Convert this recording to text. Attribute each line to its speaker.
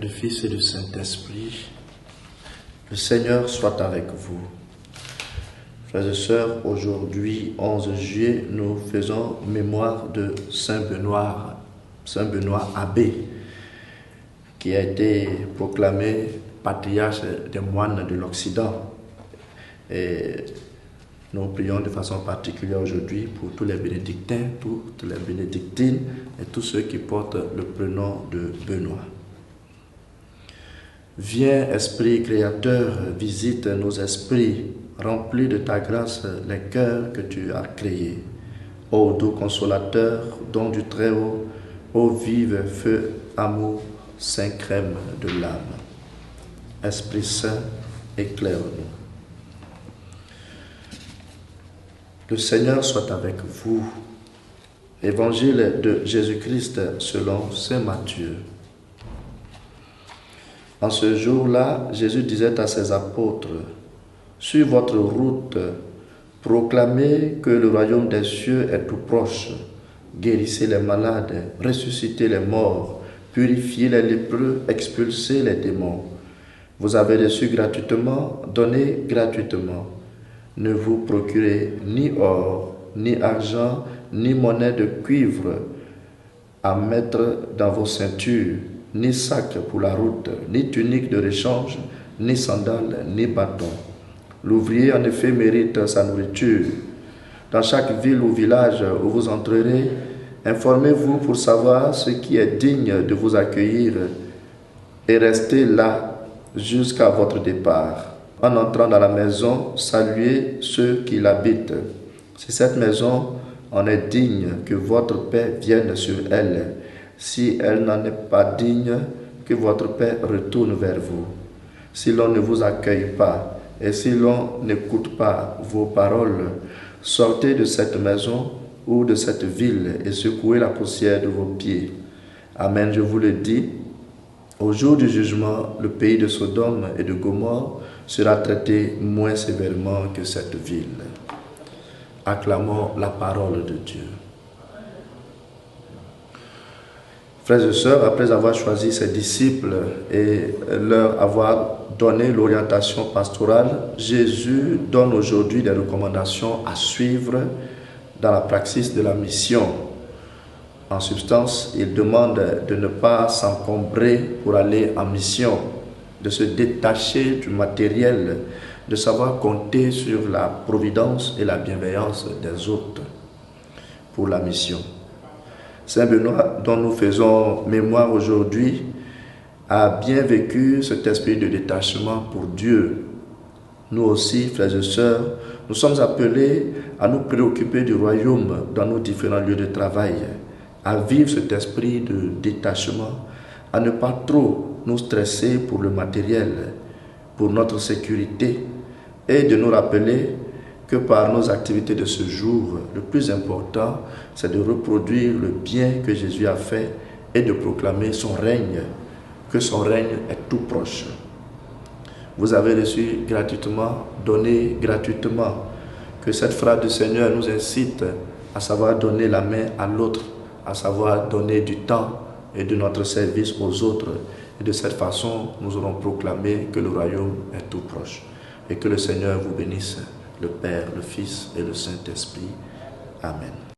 Speaker 1: du Fils et du Saint-Esprit. Le Seigneur soit avec vous. Frères et sœurs, aujourd'hui, 11 juillet, nous faisons mémoire de Saint Benoît abbé, qui a été proclamé patriarche des moines de l'Occident. Et nous prions de façon particulière aujourd'hui pour tous les bénédictins, toutes les bénédictines et tous ceux qui portent le prénom de Benoît. Viens, Esprit créateur, visite nos esprits, remplis de ta grâce les cœurs que tu as créés. Ô doux consolateur, don du Très-Haut, ô vive feu, amour, saint crème de l'âme. Esprit Saint, éclaire-nous. Le Seigneur soit avec vous. Évangile de Jésus-Christ selon saint Matthieu. En ce jour-là, Jésus disait à ses apôtres, « Sur votre route, proclamez que le royaume des cieux est tout proche. Guérissez les malades, ressuscitez les morts, purifiez les lépreux, expulsez les démons. Vous avez reçu gratuitement, donnez gratuitement. Ne vous procurez ni or, ni argent, ni monnaie de cuivre à mettre dans vos ceintures, ni sac pour la route, ni tunique de rechange, ni sandales, ni bâton. L'ouvrier en effet mérite sa nourriture. Dans chaque ville ou village où vous entrerez, informez-vous pour savoir ce qui est digne de vous accueillir et restez là jusqu'à votre départ. En entrant dans la maison, saluez ceux qui l'habitent. Si cette maison en est digne, que votre paix vienne sur elle. Si elle n'en est pas digne, que votre paix retourne vers vous. Si l'on ne vous accueille pas et si l'on n'écoute pas vos paroles, sortez de cette maison ou de cette ville et secouez la poussière de vos pieds. Amen, je vous le dis, au jour du jugement, le pays de Sodome et de Gomorrhe sera traité moins sévèrement que cette ville. Acclamons la parole de Dieu. Frères et sœurs, après avoir choisi ses disciples et leur avoir donné l'orientation pastorale, Jésus donne aujourd'hui des recommandations à suivre dans la praxis de la mission. En substance, il demande de ne pas s'encombrer pour aller en mission, de se détacher du matériel, de savoir compter sur la providence et la bienveillance des autres pour la mission. Saint Benoît, dont nous faisons mémoire aujourd'hui, a bien vécu cet esprit de détachement pour Dieu. Nous aussi, frères et sœurs, nous sommes appelés à nous préoccuper du royaume dans nos différents lieux de travail, à vivre cet esprit de détachement, à ne pas trop nous stresser pour le matériel, pour notre sécurité, et de nous rappeler que par nos activités de ce jour, le plus important, c'est de reproduire le bien que Jésus a fait et de proclamer son règne, que son règne est tout proche. Vous avez reçu gratuitement, donné gratuitement. Que cette phrase du Seigneur nous incite à savoir donner la main à l'autre, à savoir donner du temps et de notre service aux autres. Et de cette façon, nous aurons proclamé que le royaume est tout proche. Et que le Seigneur vous bénisse, le Père, le Fils et le Saint-Esprit. Amen.